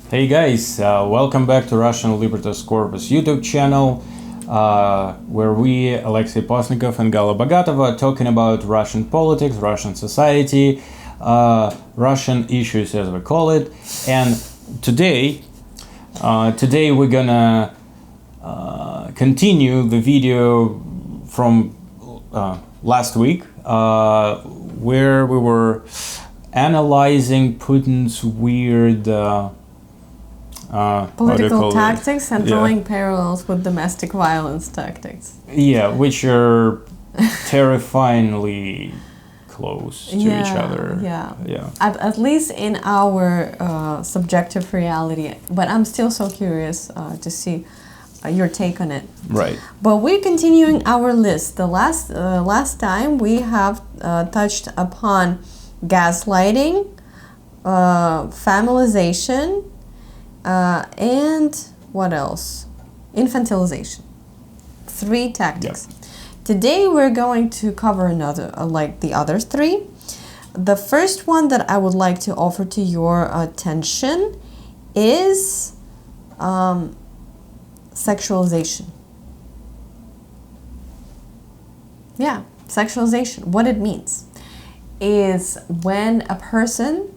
Hey guys, welcome back to Russian Libertas Corpus YouTube channel, where we, Alexei Posnikov and Gala Bogatova, are talking about Russian politics, Russian society, Russian issues as we call it. And today we're gonna continue the video from last week, where we were analyzing Putin's weird political tactics and drawing parallels with domestic violence tactics. Yeah, which are terrifyingly close to each other. Yeah. At least in our subjective reality. But I'm still so curious to see your take on it. Right. But we're continuing our list. The last time we have touched upon gaslighting, familization, and what else? Infantilization. 3 tactics. Yep. Today we're going to cover another, like the other 3. The first one that I would like to offer to your attention is sexualization. Yeah, sexualization. What it means is when a person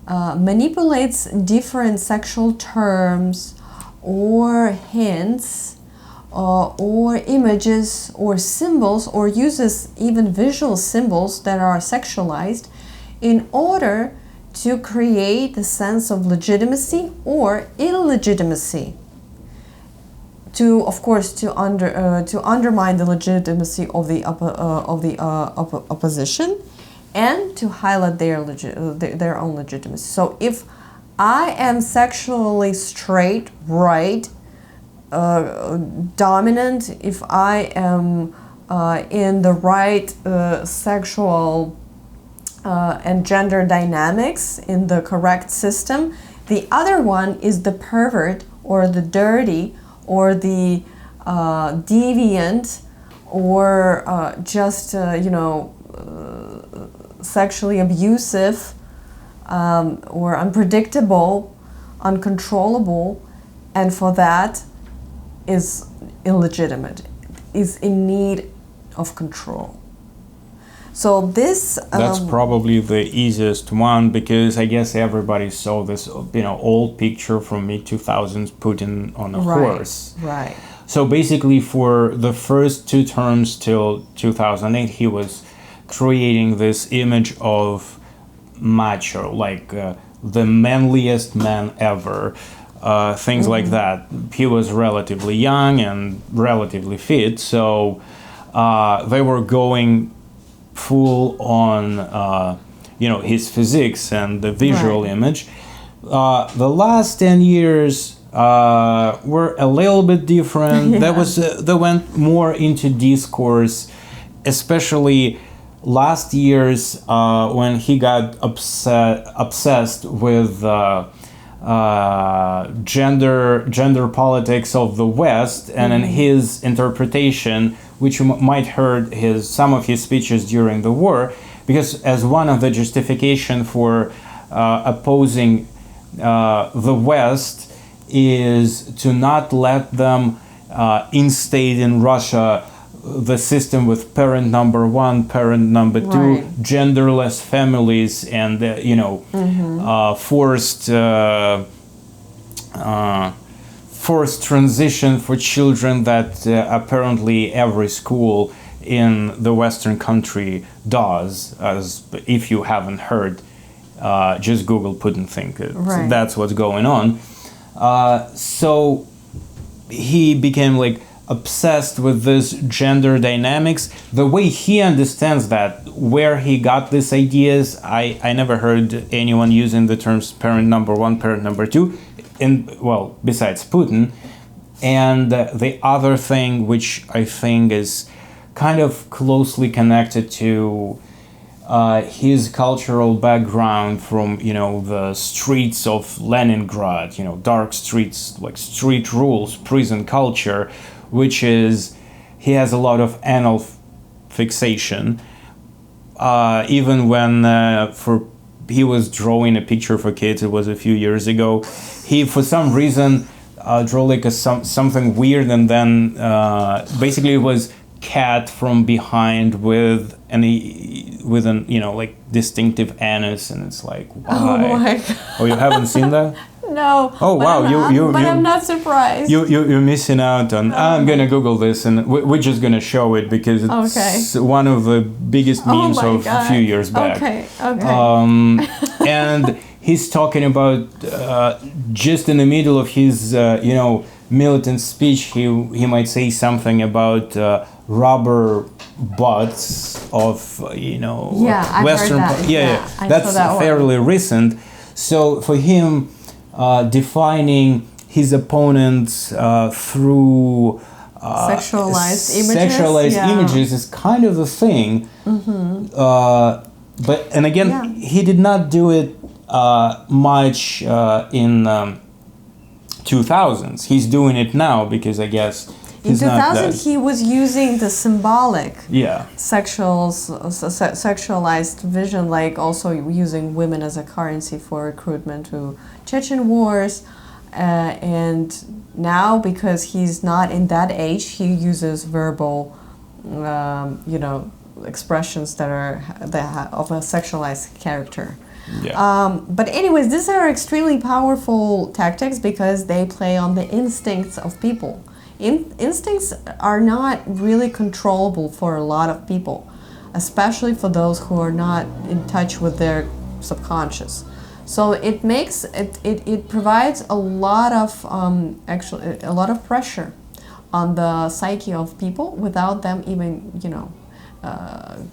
manipulates different sexual terms or hints or images or symbols, or uses even visual symbols that are sexualized in order to create a sense of legitimacy or illegitimacy, to undermine the legitimacy of the opposition, and to highlight their own legitimacy. So if I am sexually straight, right, dominant, if I am in the right sexual and gender dynamics in the correct system, the other one is the pervert or the dirty or the deviant or sexually abusive or unpredictable, uncontrollable, and for that is illegitimate, is in need of control. So this that's probably the easiest one, because I guess everybody saw this old picture from mid-2000s, Putin on a horse. Right. So basically for the first 2 terms till 2008 he was creating this image of macho, like the manliest man ever, things like that. He was relatively young and relatively fit, so they were going full on his physiques and the visual image. The last 10 years were a little bit different. Yeah. They went more into discourse, especially last year's when he got obsessed with gender politics of the West, and in his interpretation, which you might heard some of his speeches during the war, because as one of the justification for opposing the West is to not let them instate in Russia the system with parent number 1, parent number 2, genderless families, and forced transition for children that apparently every school in the Western country does. As if you haven't heard, just Google Putin think. That's what's going on. So he became obsessed with this gender dynamics. The way he understands that, where he got these ideas, I never heard anyone using the terms parent number 1, parent number 2, besides Putin. And the other thing, which I think is kind of closely connected to his cultural background from, the streets of Leningrad, dark streets, like street rules, prison culture, which is he has a lot of anal fixation, even when for he was drawing a picture for kids. It was a few years ago. He, for some reason, drew like something weird, and then basically it was cat from behind with an like distinctive anus, and it's like, why? Oh my God. Oh, you haven't seen that? No. Oh wow, I'm not surprised. You're missing out on. I'm gonna Google this, and we're just gonna show it because it's one of the biggest memes of a few years back. Okay. And he's talking about just in the middle of his militant speech, he might say something about rubber butts of Western. I've heard that. That's fairly recent. So for him, defining his opponents through sexualized images is kind of a thing. But he did not do it much in 2000s. He's doing it now because I guess in 2000 he was using the symbolic sexualized vision, like also using women as a currency for recruitment to Chechen wars, and now because he's not in that age, he uses verbal expressions that are of a sexualized character. But anyways, these are extremely powerful tactics because they play on the instincts of people. Instincts are not really controllable for a lot of people, especially for those who are not in touch with their subconscious. So it provides a lot of a lot of pressure on the psyche of people without them even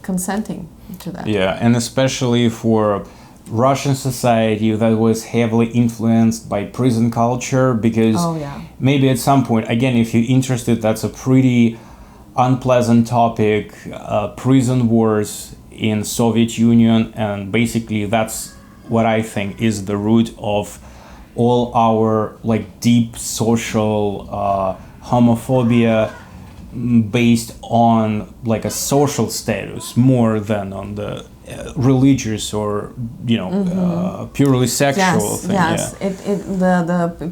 consenting to that. Yeah, and especially for Russian society that was heavily influenced by prison culture, because maybe at some point, again, if you're interested, that's a pretty unpleasant topic, prison wars in Soviet Union, and basically that's what I think is the root of all our like deep social homophobia based on like a social status more than on the religious or purely sexual thing. Yes, the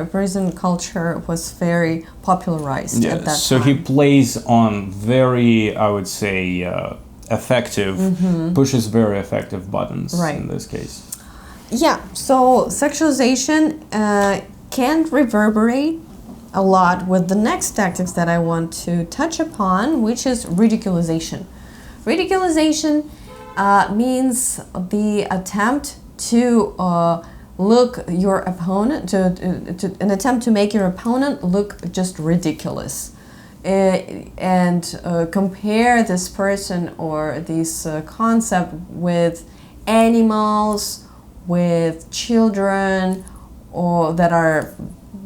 prison culture was very popularized at that so time. he plays on very, I would say, effective, pushes very effective buttons in this case. Yeah, so sexualization can reverberate a lot with the next tactics that I want to touch upon, which is ridiculization. Ridiculization means the attempt to look your opponent, an attempt to make your opponent look just ridiculous, and compare this person or this concept with animals, with children, or that are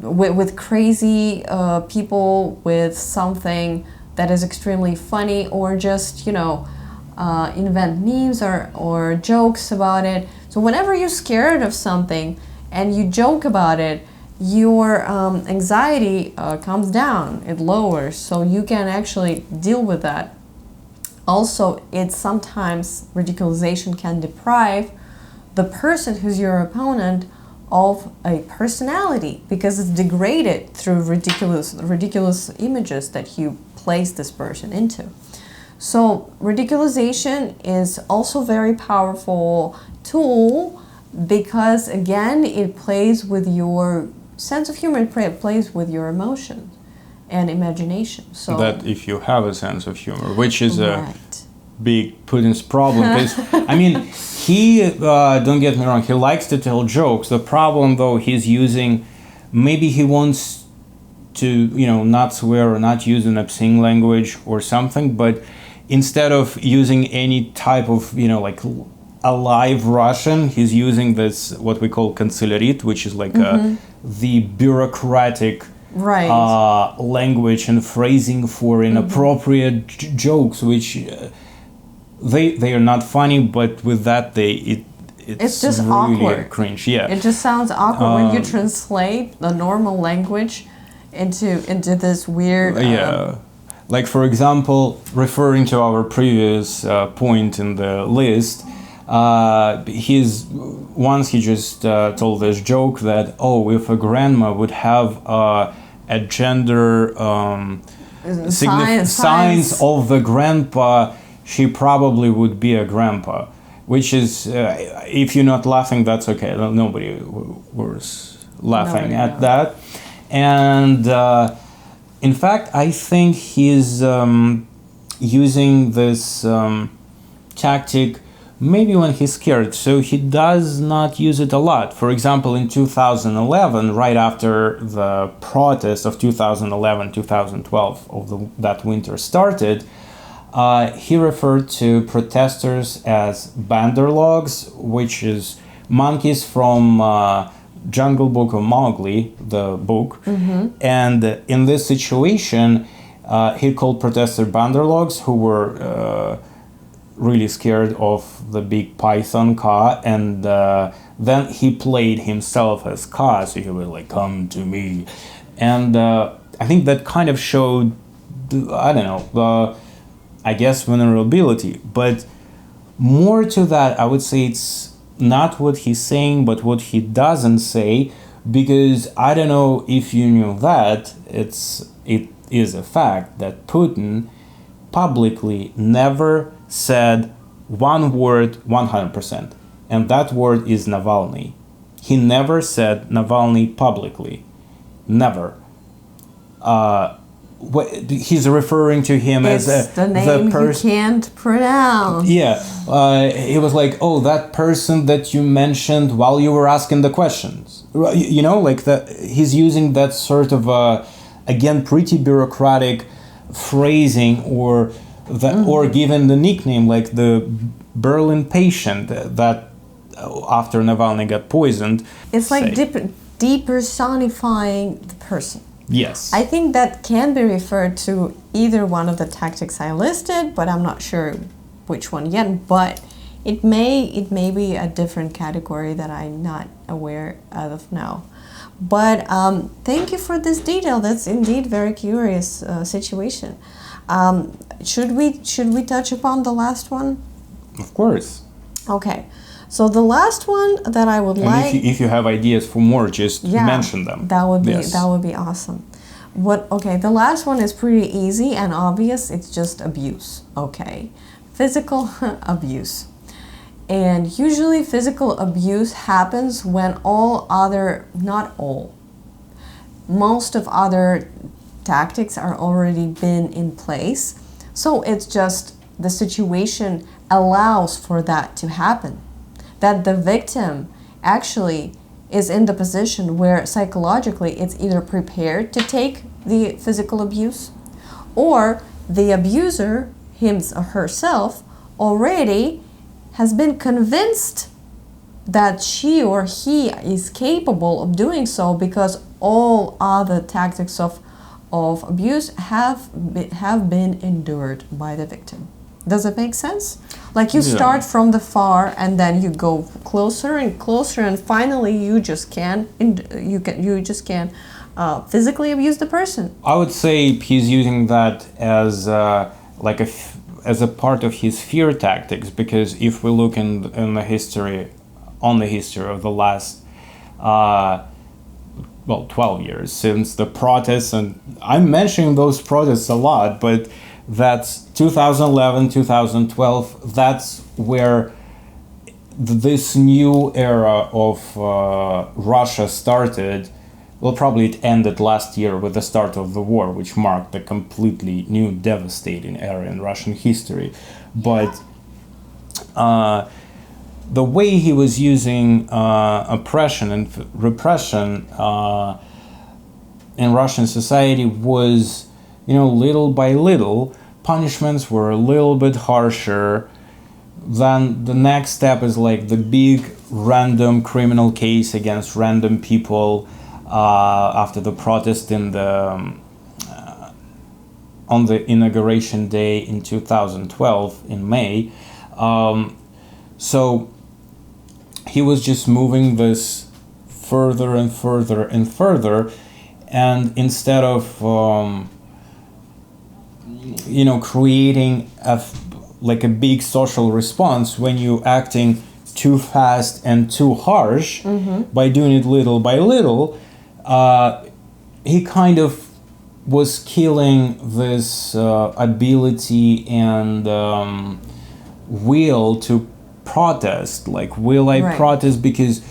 with crazy people, with something that is extremely funny, or just invent memes or jokes about it. So whenever you're scared of something and you joke about it, your anxiety comes down, it lowers, so you can actually deal with that. Also, it's sometimes ridiculization can deprive the person who's your opponent of a personality because it's degraded through ridiculous images that you place this person into. So ridiculization is also a very powerful tool because, again, it plays with your sense of humor, it plays with your emotion and imagination. So that if you have a sense of humor, which is a big Putin's problem, because I mean, he don't get me wrong, he likes to tell jokes. The problem, though, he's using, maybe he wants to not swear or not use an obscene language or something, but instead of using any type of like a live Russian, he's using this what we call kancellarit, which is like the bureaucratic language and phrasing for inappropriate jokes, which they are not funny, but with that it's just really awkward. Cringe. Yeah, it just sounds awkward when you translate the normal language into this weird. Like for example, referring to our previous point in the list, Once he just told this joke that, oh, if a grandma would have a gender signs of the grandpa, she probably would be a grandpa. Which is, if you're not laughing, that's okay. Nobody was laughing at that. And in fact, I think he's using this tactic maybe when he's scared, so he does not use it a lot. For example, in 2011, right after the protest of 2011-2012 of that winter started, he referred to protesters as banderlogs, which is monkeys from Jungle Book of Mowgli, the book. And in this situation, he called protesters banderlogs who were really scared of the big python Ka, and then he played himself as Ka, so he was like, come to me. And I think that kind of showed, I don't know, I guess vulnerability. But more to that, I would say it's not what he's saying, but what he doesn't say, because I don't know if you knew that, it is a fact that Putin publicly never said one word 100%, and that word is Navalny. He never said Navalny publicly. Never. He's referring to him it's as the name you can't pronounce. Yeah, he was like, oh, that person that you mentioned while you were asking the questions. You know, like that. He's using that sort of again pretty bureaucratic phrasing, or or given the nickname like the Berlin patient that after Navalny got poisoned. It's like depersonifying the person. Yes. I think that can be referred to either one of the tactics I listed, but I'm not sure which one yet. But it may be a different category that I'm not aware of now. But thank you for this detail. That's indeed very curious situation. Should we touch upon the last one? Of course. Okay. So the last one that I would like, if you have ideas for more, just mention them. That would be awesome. The last one is pretty easy and obvious. It's just abuse. Okay, physical abuse, and usually physical abuse happens when most of other tactics are already been in place. So it's just the situation allows for that to happen. That the victim actually is in the position where psychologically it's either prepared to take the physical abuse, or the abuser, him or herself, already has been convinced that she or he is capable of doing so, because all other tactics of abuse have been endured by the victim. Does it make sense? Like you start from the far and then you go closer and closer, and finally you just can't physically abuse the person. I would say he's using that as as a part of his fear tactics, because if we look in the history of the last 12 years since the protests, and I'm mentioning those protests a lot, but that's 2011, 2012, that's where this new era of Russia started. Well, probably it ended last year with the start of the war, which marked a completely new, devastating era in Russian history. But the way he was using oppression and repression in Russian society was, little by little, punishments were a little bit harsher. Then the next step is like the big random criminal case against random people after the protest on the inauguration day in 2012 in May. So he was just moving this further and further and further, and instead of creating like a big social response when you acting too fast and too harsh. By doing it little by little, he kind of was killing this ability and will to protest. Like, will I Right. protest because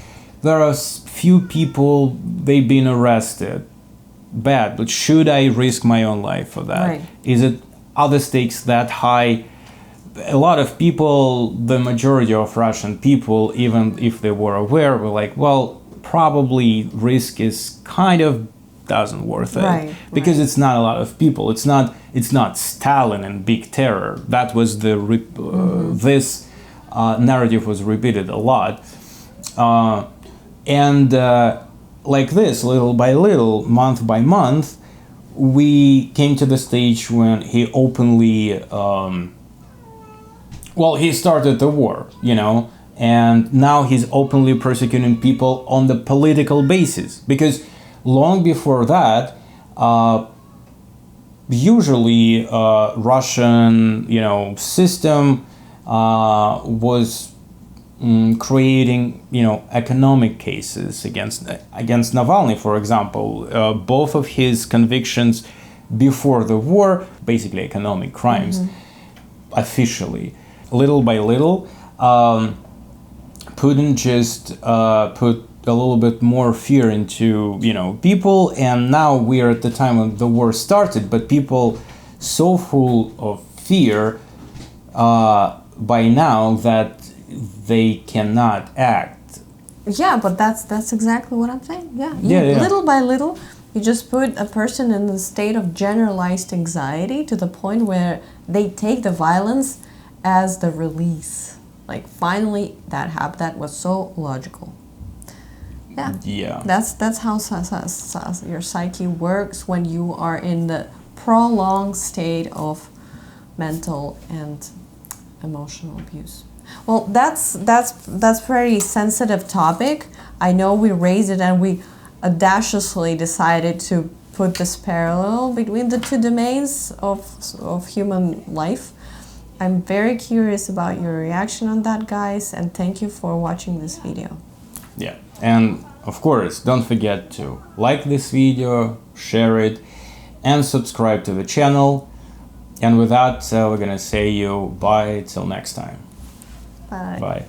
there are few people, they've been arrested? Bad, but should I risk my own life for that? Right. Is it, are the stakes that high? A lot of people, the majority of Russian people, even if they were aware, were like, well, probably risk is kind of doesn't worth it, Right, because right. it's not a lot of people. It's not Stalin and big terror. That was the this narrative was repeated a lot, and like this, little by little, month by month, we came to the stage when he openly. Well, he started the war, you know, and now he's openly persecuting people on the political basis. Because long before that, usually Russian, you know, system was creating, you know, economic cases against Navalny, for example. Both of his convictions before the war, basically economic crimes, officially. Little by little, Putin just put a little bit more fear into, you know, people, and now we are at the time when the war started, but people so full of fear by now that they cannot act. Yeah, but that's exactly what I'm saying. Yeah. Yeah. Little by little, you just put a person in a state of generalized anxiety to the point where they take the violence as the release. Like, finally that happened. That was so logical. Yeah. That's how your psyche works when you are in the prolonged state of mental and emotional abuse. Well, that's pretty sensitive topic. I know we raised it and we audaciously decided to put this parallel between the two domains of human life. I'm very curious about your reaction on that, guys, and thank you for watching this video. Yeah, and of course, don't forget to like this video, share it, and subscribe to the channel. And with that, we're gonna say you bye till next time. Bye. Bye.